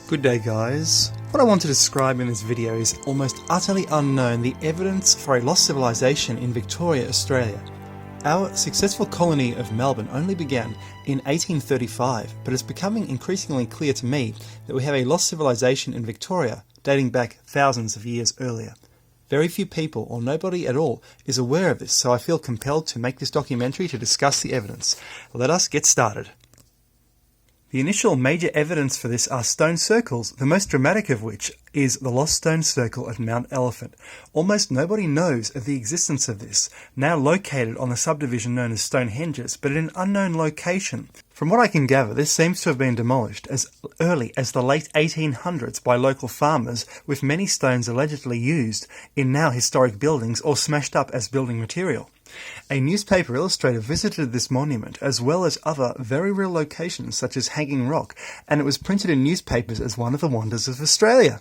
Good day guys. What I want to describe in this video is almost utterly unknown, the evidence for a lost civilization in Victoria, Australia. Our successful colony of Melbourne only began in 1835, but it's becoming increasingly clear to me that we have a lost civilization in Victoria dating back thousands of years earlier. Very few people, or nobody at all, is aware of this, so I feel compelled to make this documentary to discuss the evidence. Let us get started. The initial major evidence for this are stone circles, the most dramatic of which is the Lost Stone Circle at Mount Elephant. Almost nobody knows of the existence of this, now located on the subdivision known as Stonehenges, but in an unknown location. From what I can gather, this seems to have been demolished as early as the late 1800s by local farmers, with many stones allegedly used in now historic buildings or smashed up as building material. A newspaper illustrator visited this monument as well as other very real locations such as Hanging Rock, and it was printed in newspapers as one of the wonders of Australia.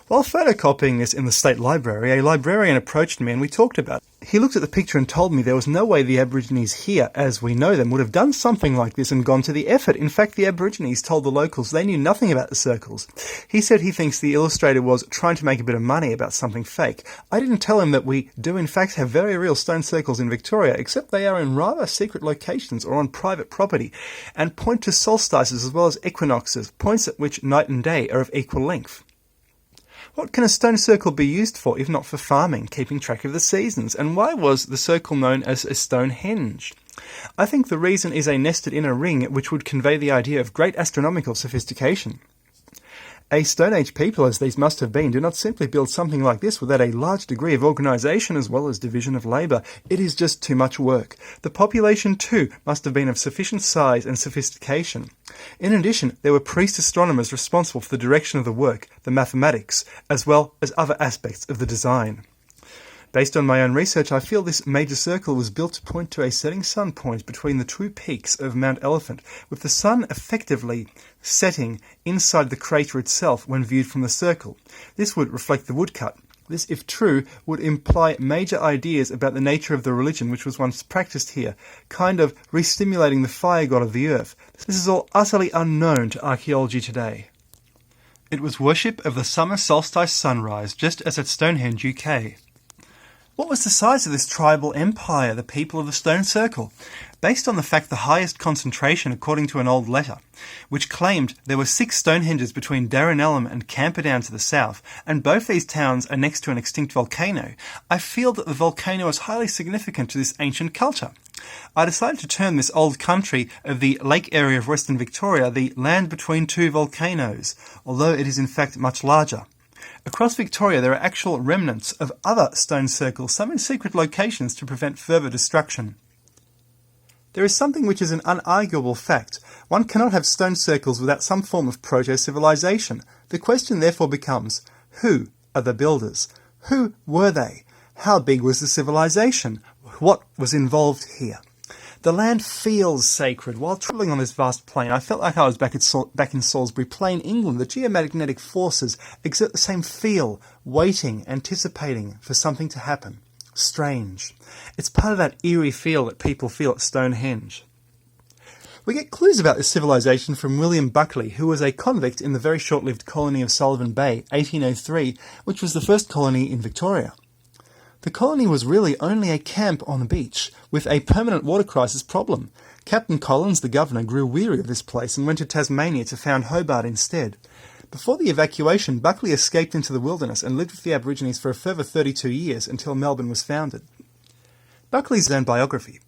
While photocopying this in the State Library, a librarian approached me and we talked about it. He looked at the picture and told me there was no way the Aborigines here, as we know them, would have done something like this and gone to the effort. In fact, the Aborigines told the locals they knew nothing about the circles. He said he thinks the illustrator was trying to make a bit of money about something fake. I didn't tell him that we do in fact have very real stone circles in Victoria, except they are in rather secret locations or on private property, and point to solstices as well as equinoxes, points at which night and day are of equal length. What can a stone circle be used for if not for farming, keeping track of the seasons? And why was the circle known as a Stonehenge? I think the reason is a nested inner ring which would convey the idea of great astronomical sophistication. A Stone Age people, as these must have been, do not simply build something like this without a large degree of organisation as well as division of labour. It is just too much work. The population, too, must have been of sufficient size and sophistication. In addition, there were priest astronomers responsible for the direction of the work, the mathematics, as well as other aspects of the design. Based on my own research, I feel this major circle was built to point to a setting sun point between the two peaks of Mount Elephant, with the sun effectively setting inside the crater itself when viewed from the circle. This would reflect the woodcut. This, if true, would imply major ideas about the nature of the religion which was once practiced here, kind of re-stimulating the fire god of the earth. This is all utterly unknown to archaeology today. It was worship of the summer solstice sunrise, just as at Stonehenge, UK. What was the size of this tribal empire, the people of the Stone Circle? Based on the fact the highest concentration according to an old letter, which claimed there were 6 Stonehenges between Darranellum and Camperdown to the south, and both these towns are next to an extinct volcano, I feel that the volcano is highly significant to this ancient culture. I decided to term this old country of the lake area of Western Victoria the land between two volcanoes, although it is in fact much larger. Across Victoria there are actual remnants of other stone circles, some in secret locations to prevent further destruction. There is something which is an unarguable fact. One cannot have stone circles without some form of proto-civilization. The question therefore becomes, who are the builders? Who were they? How big was the civilization? What was involved here? The land feels sacred. While travelling on this vast plain, I felt like I was back in Salisbury Plain, England. The geomagnetic forces exert the same feel, waiting, anticipating for something to happen. Strange. It's part of that eerie feel that people feel at Stonehenge. We get clues about this civilization from William Buckley, who was a convict in the very short-lived colony of Sullivan Bay, 1803, which was the first colony in Victoria. The colony was really only a camp on the beach, with a permanent water crisis problem. Captain Collins, the governor, grew weary of this place and went to Tasmania to found Hobart instead. Before the evacuation, Buckley escaped into the wilderness and lived with the Aborigines for a further 32 years until Melbourne was founded. Buckley's own biography,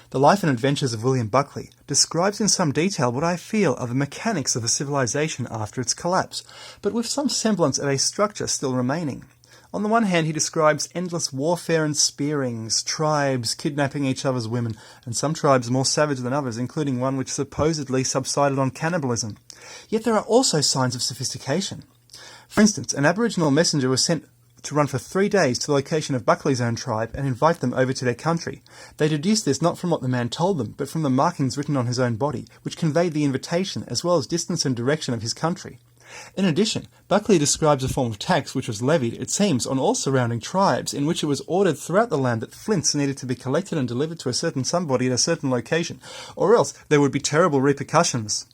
The Life and Adventures of William Buckley, describes in some detail what I feel are the mechanics of a civilization after its collapse, but with some semblance of a structure still remaining. On the one hand, he describes endless warfare and spearings, tribes kidnapping each other's women, and some tribes more savage than others, including one which supposedly subsided on cannibalism. Yet there are also signs of sophistication. For instance, an Aboriginal messenger was sent to run for 3 days to the location of Buckley's own tribe and invite them over to their country. They deduced this not from what the man told them, but from the markings written on his own body, which conveyed the invitation as well as distance and direction of his country. In addition, Buckley describes a form of tax which was levied, it seems, on all surrounding tribes, in which it was ordered throughout the land that flints needed to be collected and delivered to a certain somebody at a certain location, or else there would be terrible repercussions.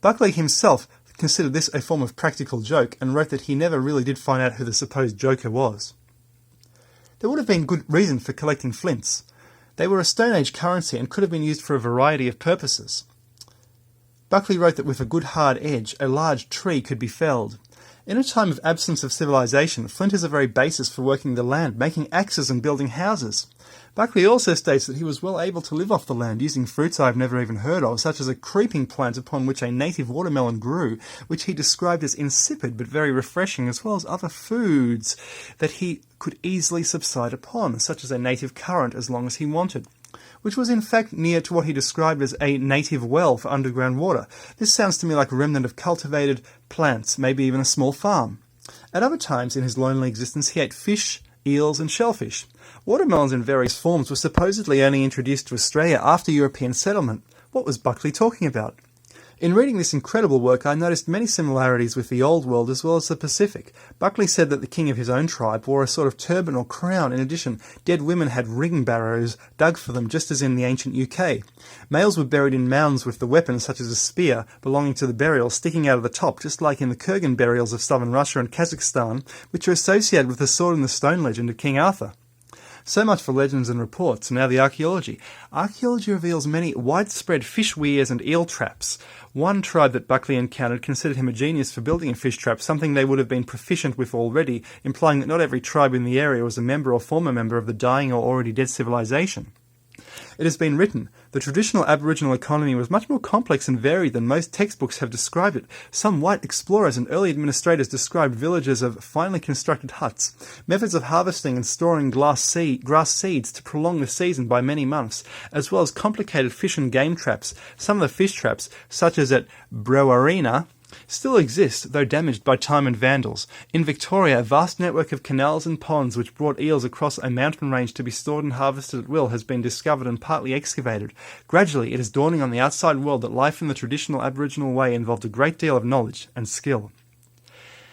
Buckley himself considered this a form of practical joke and wrote that he never really did find out who the supposed joker was. There would have been good reason for collecting flints. They were a Stone Age currency and could have been used for a variety of purposes. Buckley wrote that with a good hard edge, a large tree could be felled. In a time of absence of civilization, flint is a very basis for working the land, making axes and building houses. Buckley also states that he was well able to live off the land using fruits I've never even heard of, such as a creeping plant upon which a native watermelon grew, which he described as insipid but very refreshing, as well as other foods that he could easily subside upon, such as a native currant as long as he wanted, which was in fact near to what he described as a native well for underground water. This sounds to me like a remnant of cultivated plants, maybe even a small farm. At other times in his lonely existence he ate fish, eels and shellfish. Watermelons in various forms were supposedly only introduced to Australia after European settlement. What was Buckley talking about? In reading this incredible work, I noticed many similarities with the Old World as well as the Pacific. Buckley said that the king of his own tribe wore a sort of turban or crown. In addition, dead women had ring barrows dug for them, just as in the ancient UK. Males were buried in mounds with the weapons, such as a spear, belonging to the burial, sticking out of the top, just like in the Kurgan burials of southern Russia and Kazakhstan, which are associated with the sword and the stone legend of King Arthur. So much for legends and reports. Now the archaeology. Archaeology reveals many widespread fish weirs and eel traps. One tribe that Buckley encountered considered him a genius for building a fish trap, something they would have been proficient with already, implying that not every tribe in the area was a member or former member of the dying or already dead civilization. It has been written, the traditional Aboriginal economy was much more complex and varied than most textbooks have described it. Some white explorers and early administrators described villages of finely constructed huts, methods of harvesting and storing grass seeds to prolong the season by many months, as well as complicated fish and game traps. Some of the fish traps, such as at Brewarrina, still exist, though damaged by time and vandals. In Victoria, a vast network of canals and ponds which brought eels across a mountain range to be stored and harvested at will has been discovered and partly excavated. Gradually, it is dawning on the outside world that life in the traditional Aboriginal way involved a great deal of knowledge and skill.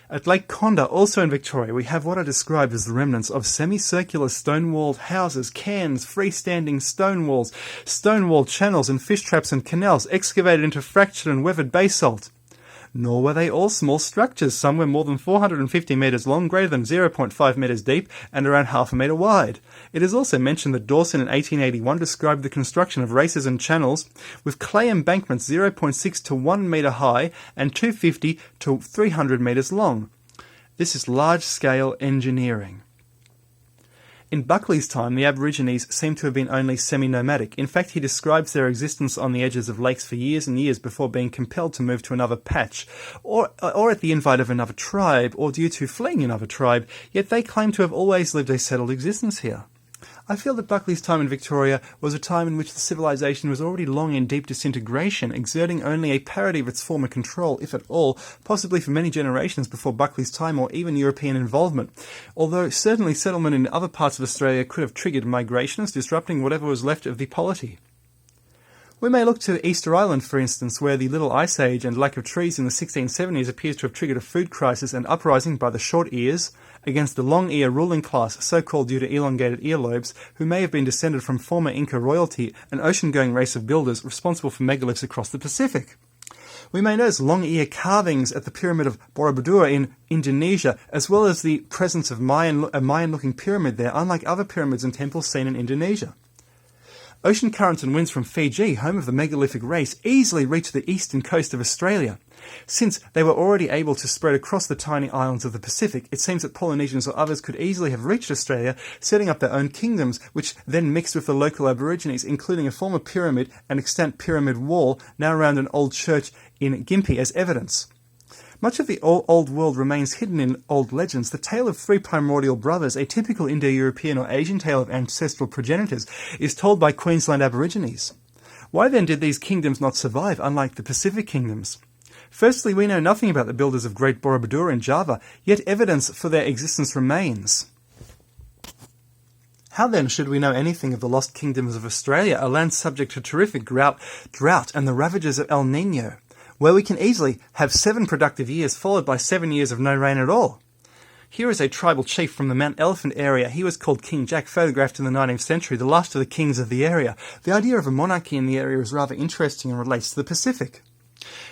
At Lake Condah, also in Victoria, we have what are described as the remnants of semicircular stone-walled houses, cairns, freestanding stone walls, stone-walled channels and fish traps and canals excavated into fractured and weathered basalt. Nor were they all small structures. Some were more than 450 metres long, greater than 0.5 metres deep, and around half a metre wide. It is also mentioned that Dawson in 1881 described the construction of races and channels with clay embankments 0.6 to 1 metre high and 250 to 300 metres long. This is large-scale engineering. In Buckley's time, the Aborigines seem to have been only semi-nomadic. In fact, he describes their existence on the edges of lakes for years and years before being compelled to move to another patch, or at the invite of another tribe, or due to fleeing another tribe, yet they claim to have always lived a settled existence here. I feel that Buckley's time in Victoria was a time in which the civilization was already long in deep disintegration, exerting only a parody of its former control, if at all, possibly for many generations before Buckley's time or even European involvement, although certainly settlement in other parts of Australia could have triggered migrations, disrupting whatever was left of the polity. We may look to Easter Island, for instance, where the Little Ice Age and lack of trees in the 1670s appears to have triggered a food crisis and uprising by the short ears against the long ear ruling class, so-called due to elongated earlobes, who may have been descended from former Inca royalty, an ocean-going race of builders responsible for megaliths across the Pacific. We may notice long ear carvings at the pyramid of Borobudur in Indonesia, as well as the presence of a Mayan-looking pyramid there, unlike other pyramids and temples seen in Indonesia. Ocean currents and winds from Fiji, home of the megalithic race, easily reach the eastern coast of Australia. Since they were already able to spread across the tiny islands of the Pacific, it seems that Polynesians or others could easily have reached Australia, setting up their own kingdoms, which then mixed with the local Aborigines, including a former pyramid and extant pyramid wall, now around an old church in Gympie as evidence. Much of the old world remains hidden in old legends. The tale of three primordial brothers, a typical Indo-European or Asian tale of ancestral progenitors, is told by Queensland Aborigines. Why then did these kingdoms not survive, unlike the Pacific kingdoms? Firstly, we know nothing about the builders of Great Borobudur in Java, yet evidence for their existence remains. How then should we know anything of the lost kingdoms of Australia, a land subject to terrific drought and the ravages of El Niño, where we can easily have 7 productive years followed by 7 years of no rain at all? Here is a tribal chief from the Mount Elephant area. He was called King Jack, photographed in the 19th century, the last of the kings of the area. The idea of a monarchy in the area is rather interesting and relates to the Pacific.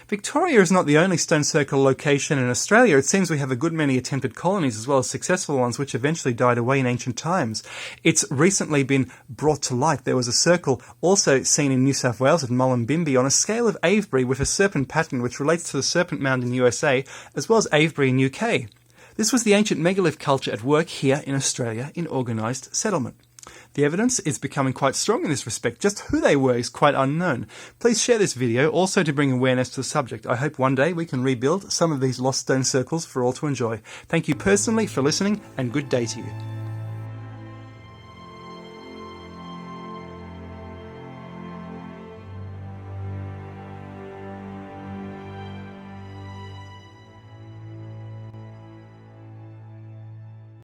Victoria is not the only stone circle location in Australia. It seems we have a good many attempted colonies as well as successful ones which eventually died away in ancient times. It's recently been brought to light. There was a circle also seen in New South Wales at Mullumbimby on a scale of Avebury with a serpent pattern which relates to the Serpent Mound in USA as well as Avebury in UK. This was the ancient megalith culture at work here in Australia in organised settlement. The evidence is becoming quite strong in this respect. Just who they were is quite unknown. Please share this video also to bring awareness to the subject. I hope one day we can rebuild some of these lost stone circles for all to enjoy. Thank you personally for listening and good day to you.